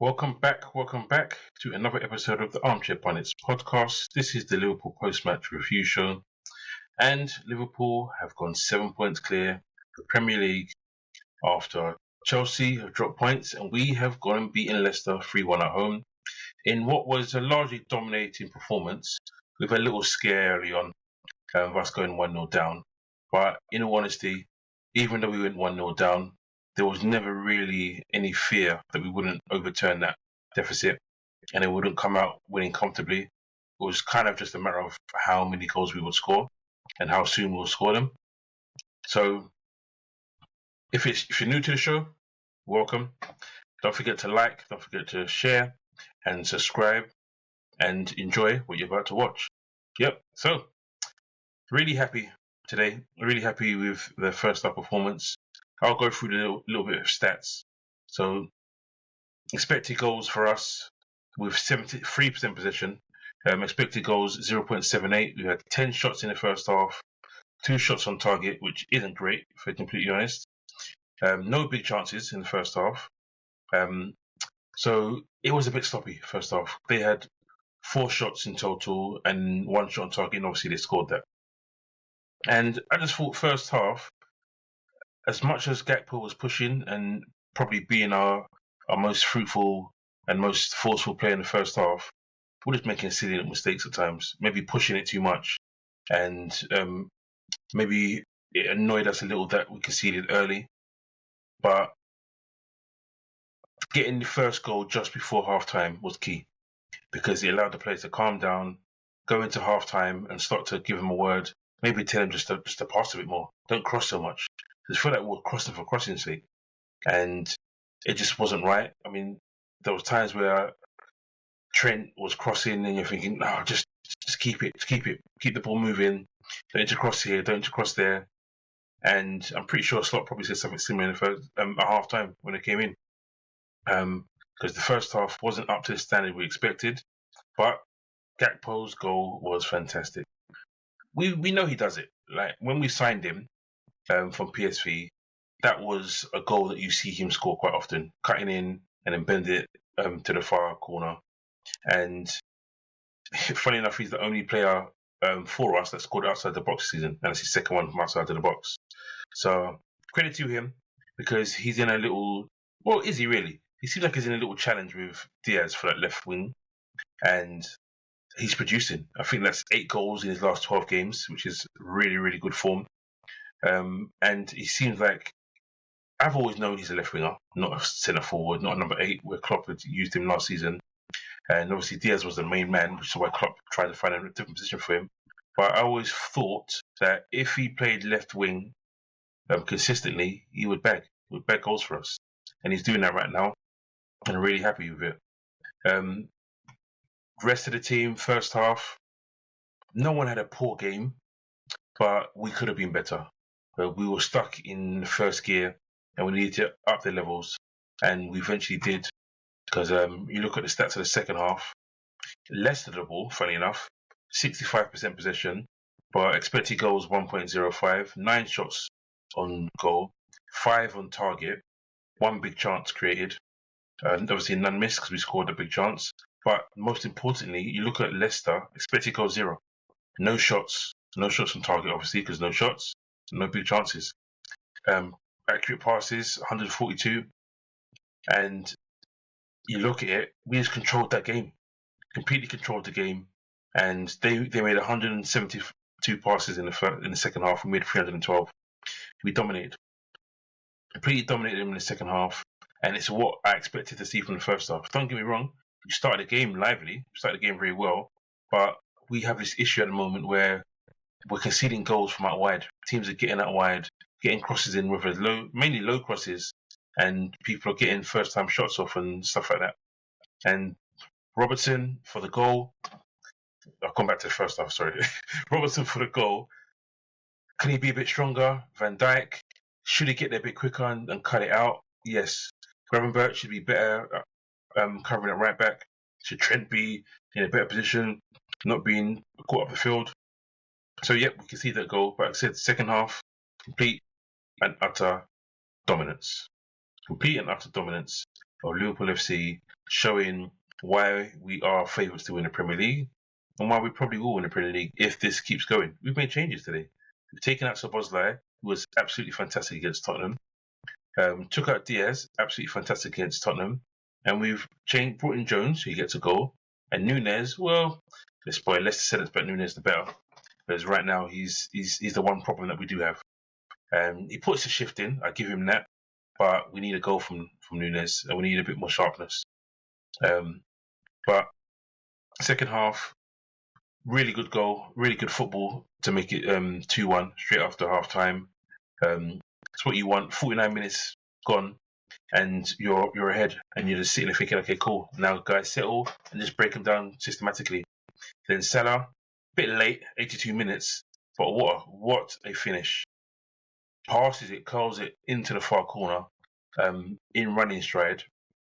Welcome back to another episode of the Armchair Pundits podcast. This is the Liverpool post-match review show, and Liverpool have gone 7 points clear of the Premier League after Chelsea have dropped points, and we have gone and beaten Leicester 3-1 at home in what was a largely dominating performance with a little scare early on of us going 1-0 down. But in all honesty, even though we went 1-0 down, there was never really any fear that we wouldn't overturn that deficit and it wouldn't come out winning comfortably. It was kind of just a matter of how many goals we would score and how soon we'll score them. So if you're new to the show, welcome. Don't forget to like, don't forget to share and subscribe and enjoy what you're about to watch. So really happy today. Really happy with the first half performance. I'll go through the little bit of stats. So, expected goals for us with 73% possession. Expected goals 0.78. We had 10 shots in the first half, 2 shots on target, which isn't great, if I'm completely honest. No big chances in the first half. So, it was a bit sloppy first half. They had 4 shots in total and 1 shot on target, and obviously they scored that. And I just thought first half, as much as Gakpo was pushing and probably being our most fruitful and most forceful player in the first half, we're just making silly little mistakes at times, maybe pushing it too much, and maybe it annoyed us a little that we conceded early. But getting the first goal just before half-time was key, because it allowed the players to calm down, go into half-time and start to give them a word, maybe tell them just to pass a bit more, don't cross so much. I feel like we're crossing for crossing's sake, and it just wasn't right. I mean, there was times where Trent was crossing, and you're thinking, "No, just keep it, keep the ball moving. Don't need to cross here, don't need to cross there." And I'm pretty sure Slot probably said something similar in the first at half time when it came in, because the first half wasn't up to the standard we expected. But Gakpo's goal was fantastic. We know he does it. Like when we signed him. From PSV, that was a goal that you see him score quite often, cutting in and then bend it to the far corner. And funny enough, he's the only player for us that scored outside the box this season, and it's his second one from outside of the box. So credit to him, because he's in a little. Well, is he really? He seems like he's in a little challenge with Diaz for that left wing, and he's producing. I think that's 8 goals in his last 12 games, which is really, really good form. And he seems like, I've always known he's a left winger, not a centre forward, not a number 8, where Klopp had used him last season. And obviously Diaz was the main man, which is why Klopp tried to find a different position for him. But I always thought that if he played left wing consistently, he would bag goals for us. And he's doing that right now, and I'm really happy with it. Rest of the team, first half, no one had a poor game, but we could have been better. We were stuck in first gear and we needed to up the levels, and we eventually did, because you look at the stats of the second half, Leicester the ball, funny enough, 65% possession, but expected goals 1.05, 9 shots on goal, 5 on target, 1 big chance created, and obviously none missed because we scored a big chance. But most importantly, you look at Leicester, expected goal 0, no shots on target, obviously, because no shots, no big chances. Accurate passes, 142. And you look at it, we just controlled that game. Completely controlled the game. And they made 172 passes in the second half. We made 312. We dominated. Completely dominated them in the second half. And it's what I expected to see from the first half. Don't get me wrong, we started the game lively. We started the game very well. But we have this issue at the moment where we're conceding goals from out wide. Teams are getting out wide, getting crosses in with mainly low crosses, and people are getting first-time shots off and stuff like that. And Robertson for the goal. I'll come back to the first half, sorry. Robertson for the goal. Can he be a bit stronger? Van Dijk, should he get there a bit quicker and cut it out? Yes. Gravenberch should be better covering it right back. Should Trent be in a better position, not being caught up the field? So, yep, we can see that goal. But like I said, second half, complete and utter dominance. Complete and utter dominance of Liverpool FC. showing why we are favourites to win the Premier League and why we probably will win the Premier League if this keeps going. We've made changes today. We've taken out Szoboszlai, who was absolutely fantastic against Tottenham. Took out Diaz, absolutely fantastic against Tottenham. And we've brought in Jones, who gets a goal. And Nunes, well, let's probably Leicester said it's, but Nunes the better. Because right now he's the one problem that we do have. He puts a shift in, I give him that. But we need a goal from Nunes, and we need a bit more sharpness. But second half, really good goal, really good football to make it 2-1 straight after half time. It's what you want. 49 minutes gone, and you're ahead, and you're just sitting there thinking, okay, cool. Now guys settle and just break them down systematically. Then Salah, a bit late, 82 minutes, but what a finish! Passes it, curls it into the far corner, in running stride.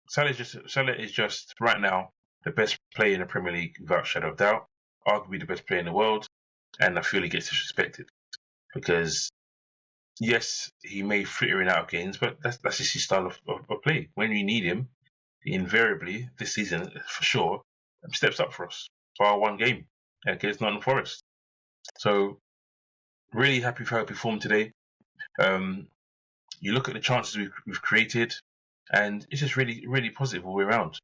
Salah is just right now the best player in the Premier League without shadow of doubt. Arguably the best player in the world, and I feel he gets disrespected because yes, he may fritter in out of games, but that's just his style of play. When we need him, he invariably this season for sure steps up for us for our one game against Nottingham Forest. So really happy for how he performed today. You look at the chances we've created, and it's just really positive all the way around.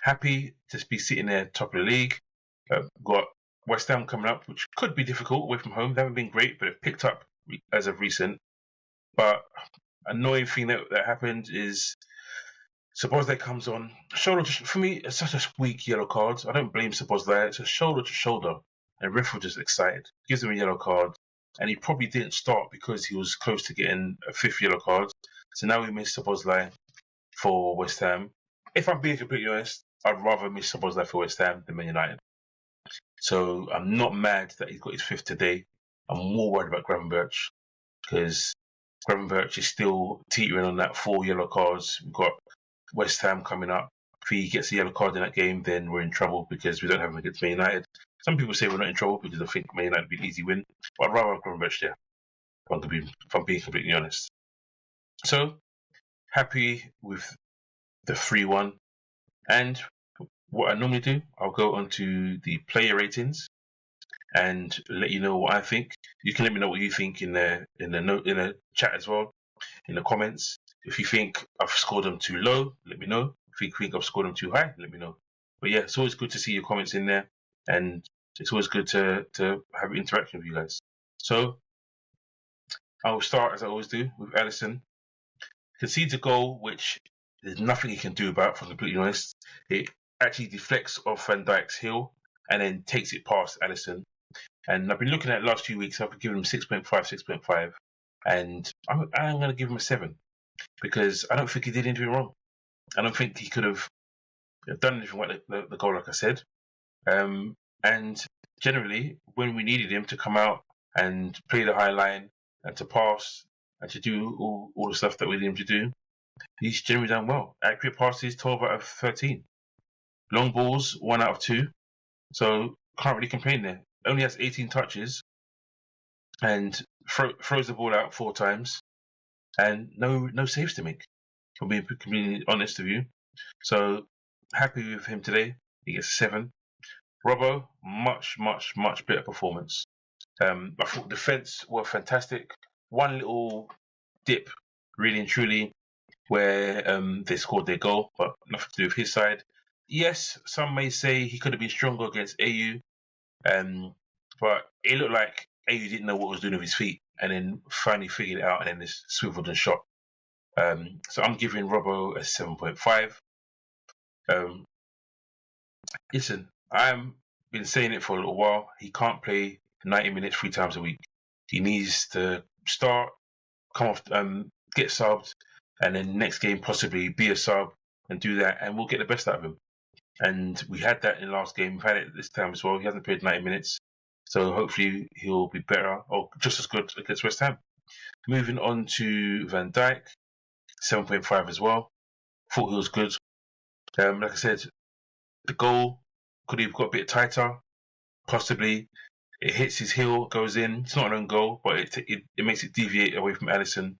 Happy to be sitting there top of the league. Got West Ham coming up, which could be difficult away from home. They haven't been great, but have picked up as of recent. But annoying thing that happened is Szoboszlai comes on shoulder to, for me. It's such a weak yellow card. I don't blame Szoboszlai. It's a shoulder to shoulder, and ref was just excited, gives him a yellow card, and he probably didn't start because he was close to getting a fifth yellow card. So now we miss Szoboszlai for West Ham. If I'm being completely honest, I'd rather miss Szoboszlai for West Ham than Man United. So I'm not mad that he's got his fifth today. I'm more worried about Gravenberch because Gravenberch is still teetering on that 4 yellow cards. We've got West Ham coming up. If he gets a yellow card in that game, then we're in trouble because we don't have him against Man United. Some people say we're not in trouble because I think Man United would be an easy win. But I'd rather have Gravenberch there, if I'm being completely honest. So, happy with the 3-1. And what I normally do, I'll go onto the player ratings and let you know what I think. You can let me know what you think in the chat as well, in the comments. If you think I've scored them too low, let me know. If you think I've scored them too high, let me know. But yeah, it's always good to see your comments in there, and it's always good to have interaction with you guys. So I will start as I always do with Alisson. Concedes a goal which there's nothing he can do about, if I'm completely honest. It actually deflects off Van Dijk's heel and then takes it past Alisson. And I've been looking at the last few weeks, I've given him 6.5, 6.5. And I'm going to give him a 7 because I don't think he did anything wrong. I don't think he could have done anything like the goal, like I said. And generally, when we needed him to come out and play the high line and to pass and to do all the stuff that we need him to do, he's generally done well. Accurate passes, 12 out of 13. Long balls, 1 out of 2. So can't really complain there. Only has 18 touches and throws the ball out 4 times and no saves to make. For being completely honest with you. So happy with him today. He gets a 7. Robbo, much better performance. I thought defence were fantastic. One little dip, really and truly, where they scored their goal, but nothing to do with his side. Yes, some may say he could have been stronger against AU, but it looked like AU didn't know what he was doing with his feet, and then finally figured it out, and then just swiveled and shot. So I'm giving Robbo a 7.5. Listen, I've been saying it for a little while. He can't play 90 minutes 3 times a week. He needs to start, come off, get subbed, and then next game possibly be a sub and do that, and we'll get the best out of him. And we had that in the last game. We've had it this time as well. He hasn't played 90 minutes, so hopefully he'll be better or just as good against West Ham. Moving on to Van Dijk, 7.5 as well. Thought he was good. Like I said, the goal could have got a bit tighter, possibly. It hits his heel, goes in. It's not an own goal, but it makes it deviate away from Alisson.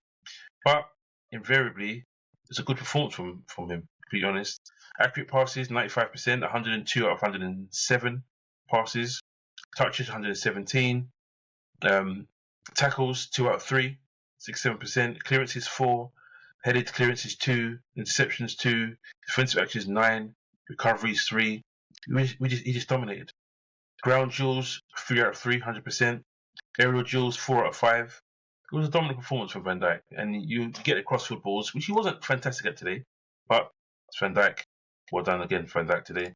But invariably, it's a good performance from him. be honest. Accurate passes, 95%, 102 out of 107 passes. Touches, 117. Tackles, 2 out of 3, 67%. Clearances, 4. Headed clearances, 2. Interceptions, 2. Defensive actions, 9. Recoveries, 3. He just dominated. Ground duels, 3 out of 3, 100%. Aerial duels, 4 out of 5. It was a dominant performance from Van Dijk, and you get across footballs, which he wasn't fantastic at today, but it's Van Dijk. Well done again, Van Dijk today.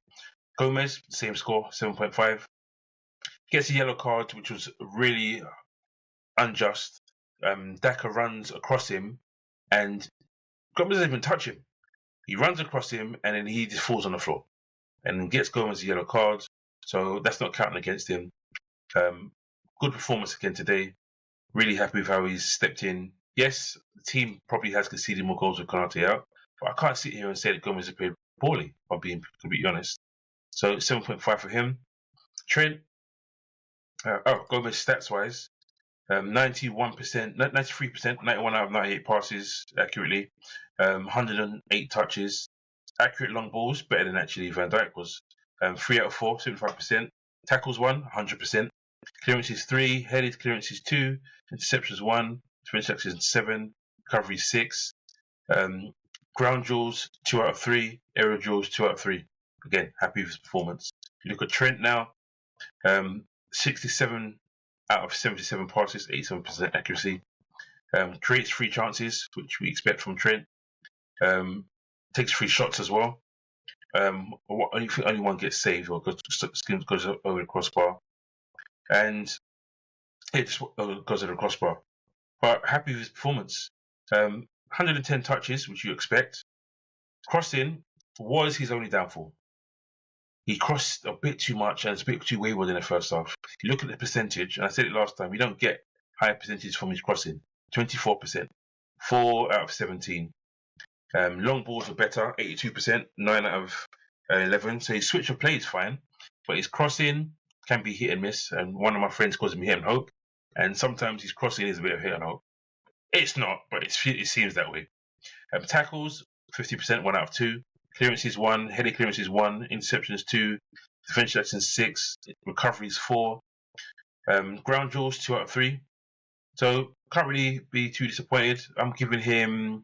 Gomez, same score, 7.5. Gets a yellow card, which was really unjust. Daka runs across him, and Gomez doesn't even touch him. He runs across him, and then he just falls on the floor, and gets Gomez a yellow card. So that's not counting against him. Good performance again today. Really happy with how he's stepped in. Yes, the team probably has conceded more goals with Konate out, but I can't sit here and say that Gomez has played poorly, if I'm being completely honest. So 7.5 for him. Trent, Gomez stats-wise, 91%, 93%, 91 out of 98 passes accurately, 108 touches, accurate long balls, better than actually Van Dijk was. 3 out of 4, 75%. Tackles 1, 100%. Clearances 3, headed clearances 2, interceptions 1, defensive actions 7, recovery 6, ground duels 2 out of 3, aerial duels 2 out of 3. Again, happy with his performance. You look at Trent now, 67 out of 77 passes, 87% accuracy. Creates 3 chances, which we expect from Trent. Takes 3 shots as well. Only one gets saved or goes over the crossbar. And it just goes over the crossbar. But happy with his performance. 110 touches, which you expect. Crossing was his only downfall. He crossed a bit too much and it's a bit too wayward in the first half. You look at the percentage, and I said it last time, you don't get higher percentages from his crossing. 24%. 4 out of 17. Long balls are better, 82%, 9 out of 11. So his switch of play is fine, but his crossing can be hit and miss. And one of my friends calls him hit and hope. And sometimes his crossing is a bit of hit and hope. It's not, but it seems that way. Tackles, 50%, 1 out of 2. Clearances 1, headed clearances 1, interceptions 2, defensive actions 6, recoveries 4. Ground duels 2 out of 3. So can't really be too disappointed. I'm giving him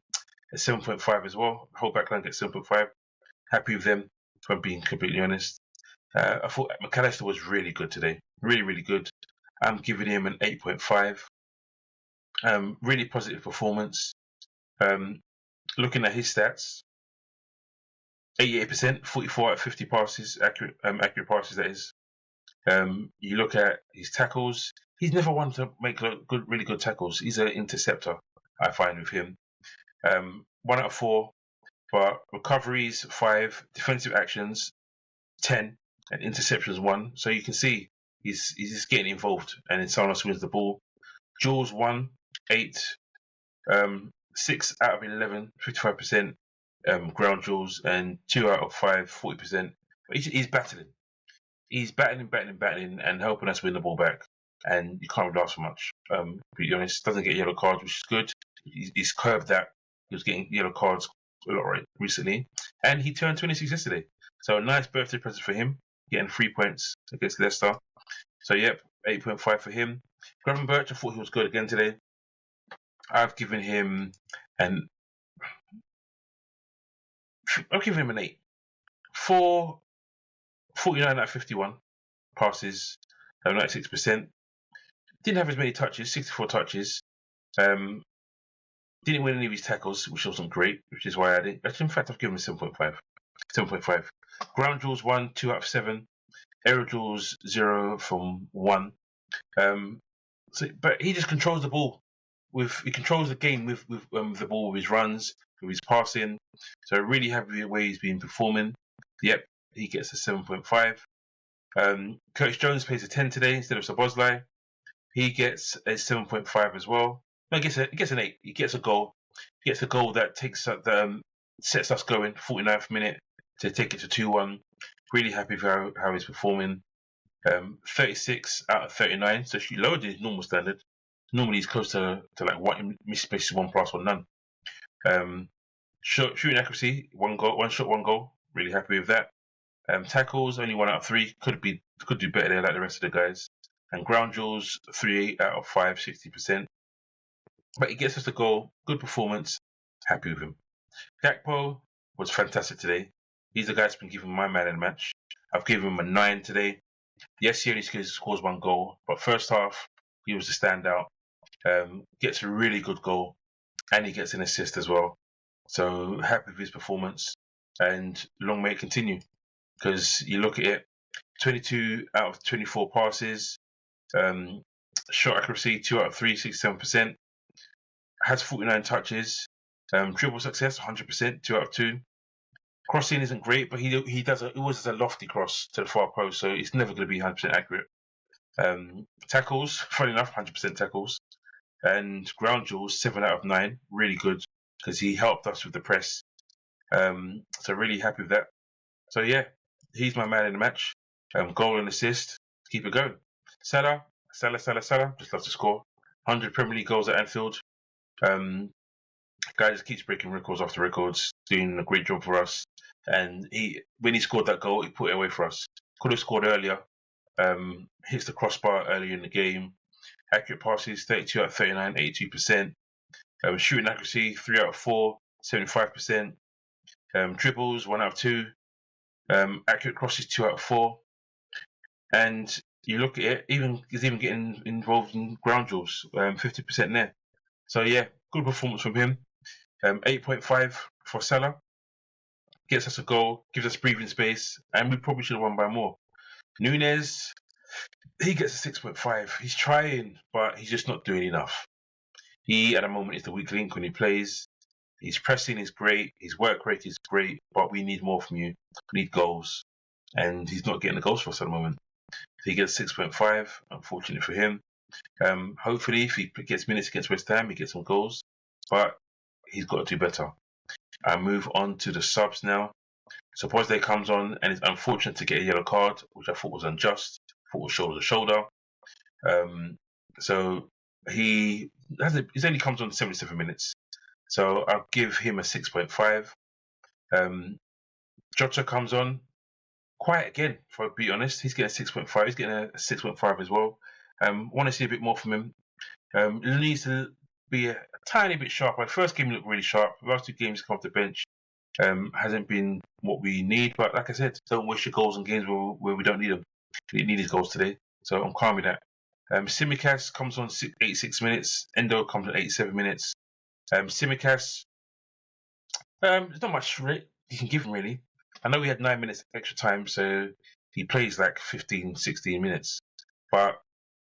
a 7.5 as well. Whole backline gets 7.5. Happy with them, if I'm being completely honest. I thought McAllister was really good today. Really, really good. I'm giving him an 8.5. Really positive performance. Looking at his stats, 88%, 44 out of 50 passes, accurate passes, that is. You look at his tackles, he's never one to make really good tackles. He's an interceptor, I find, with him. 1 out of 4, but recoveries 5, defensive actions 10, and interceptions 1. So you can see he's just getting involved, and then someone else wins the ball. Duels 1, 8, 6 out of 11, 55% ground duels, and 2 out of 5, 40%. But he's battling. He's battling, and helping us win the ball back. And you can't really ask for much. To be honest, doesn't get yellow cards, which is good. He's curbed that. He was getting yellow cards a lot recently, and he turned 26 yesterday. So a nice birthday present for him, getting 3 points against Leicester. So yep, 8.5 for him. Gravenberch, I thought he was good again today. I've given him an 8. 49 out of 51 passes, 96%. Didn't have as many touches, 64 touches. Didn't win any of his tackles, which wasn't great, which is why I did. Actually, in fact, I've given him 7.5. 7.5. Ground duels 1, 2 out of 7. Aerial duels 0 from 1. But he just controls the ball. He controls the game with the ball, with his runs, with his passing. So really happy with the way he's been performing. Yep, he gets a 7.5. Curtis Jones plays a 10 today instead of Szoboszlai. He gets a 7.5 as well. No, he gets an 8. He gets a goal. He gets a goal that sets us going. 49th minute to take it to 2-1. Really happy with how he's performing. 36 out of 39. So she lowered his normal standard. Normally he's close to like one misplaces 1+, or none. Shooting accuracy, 1 shot, 1 goal. Really happy with that. Tackles, only 1 out of 3. Could do better there like the rest of the guys. And ground duels, 3 out of 5, 60%. But he gets us the goal. Good performance. Happy with him. Gakpo was fantastic today. He's the guy that's been given my man in the match. I've given him a 9 today. Yes, he only scores 1 goal, but first half he was the standout. Gets a really good goal, and he gets an assist as well. So happy with his performance, and long may it continue. Because you look at it, 22 out of 24 passes, shot accuracy 2 out of 3, 67%. Has 49 touches, dribble success 100%, 2 out of 2. Crossing isn't great, but he always does a lofty cross to the far post, so it's never going to be 100% accurate. Tackles, funny enough, 100% tackles, and ground duels 7 out of 9, really good because he helped us with the press. So really happy with that. So yeah, he's my man in the match. Goal and assist, keep it going. Salah, just loves to score. 100 Premier League goals at Anfield. Guy just keeps breaking records after records, doing a great job for us. And when he scored that goal, he put it away for us. Could have scored earlier. Hits the crossbar earlier in the game. Accurate passes, 32 out of 39, 82%. Shooting accuracy, 3 out of 4, 75%. Dribbles, 1 out of 2. Accurate crosses, 2 out of 4. And you look at it, he's even getting involved in ground duels, 50% there. So yeah, good performance from him. 8.5 for Salah. Gets us a goal, gives us breathing space, and we probably should have won by more. Nunez, he gets a 6.5. He's trying, but he's just not doing enough. He, at the moment, is the weak link when he plays. His pressing is great, his work rate is great, but we need more from you. We need goals. And he's not getting the goals for us at the moment. So he gets 6.5, unfortunately for him. Hopefully, if he gets minutes against West Ham, he gets some goals. But he's got to do better. I move on to the subs now. Supposedly comes on and it's unfortunate to get a yellow card, which I thought was unjust. I thought was shoulder to shoulder. So he only comes on 77 minutes. So I'll give him a 6.5. Jota comes on quiet again, for to be honest. He's getting a 6.5. He's getting a 6.5 as well. Want to see a bit more from him. He needs to be a tiny bit sharper. First game looked really sharp. The last 2 games come off the bench. Hasn't been what we need, but like I said, don't waste your goals in games where we don't need them. We need his goals today, so I'm calm with that. Tsimikas comes on 86 minutes. Endo comes on 87 minutes. Tsimikas, there's not much you can give him really. I know we had 9 minutes extra time, so he plays like 15, 16 minutes, but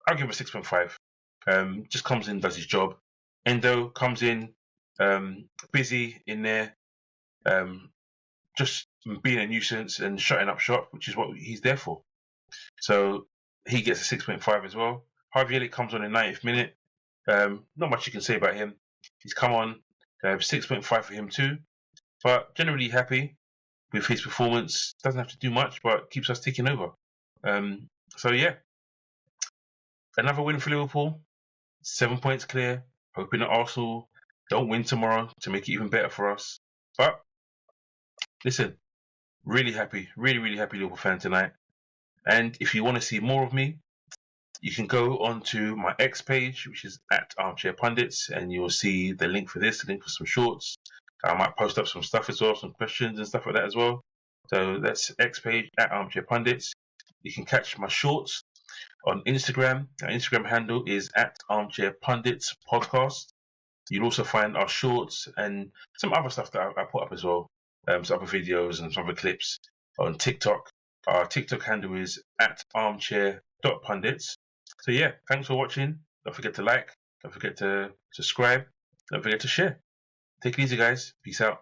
I'll give him a 6.5. Just comes in, does his job. Endo comes in, busy in there. Just being a nuisance and shutting up shop, which is what he's there for. So he gets a 6.5 as well. Harvey Elliott comes on in 90th minute. Not much you can say about him. He's come on, 6.5 for him too. But generally happy with his performance. Doesn't have to do much, but keeps us ticking over. So yeah, another win for Liverpool. 7 points clear. Hoping that Arsenal don't win tomorrow to make it even better for us. But listen, really happy, really happy Liverpool fan tonight. And if you want to see more of me, you can go onto my X page, which is at Armchair Pundits, and you'll see the link for this, the link for some shorts. I might post up some stuff as well, some questions and stuff like that as well. So that's X page at Armchair Pundits. You can catch my shorts on Instagram. Our Instagram handle is at Armchair Pundits Podcast. You'll also find our shorts and some other stuff that I put up as well. Some other videos and some other clips on TikTok. Our TikTok handle is at armchair.pundits. So yeah, thanks for watching. Don't forget to like. Don't forget to subscribe. Don't forget to share. Take it easy, guys. Peace out.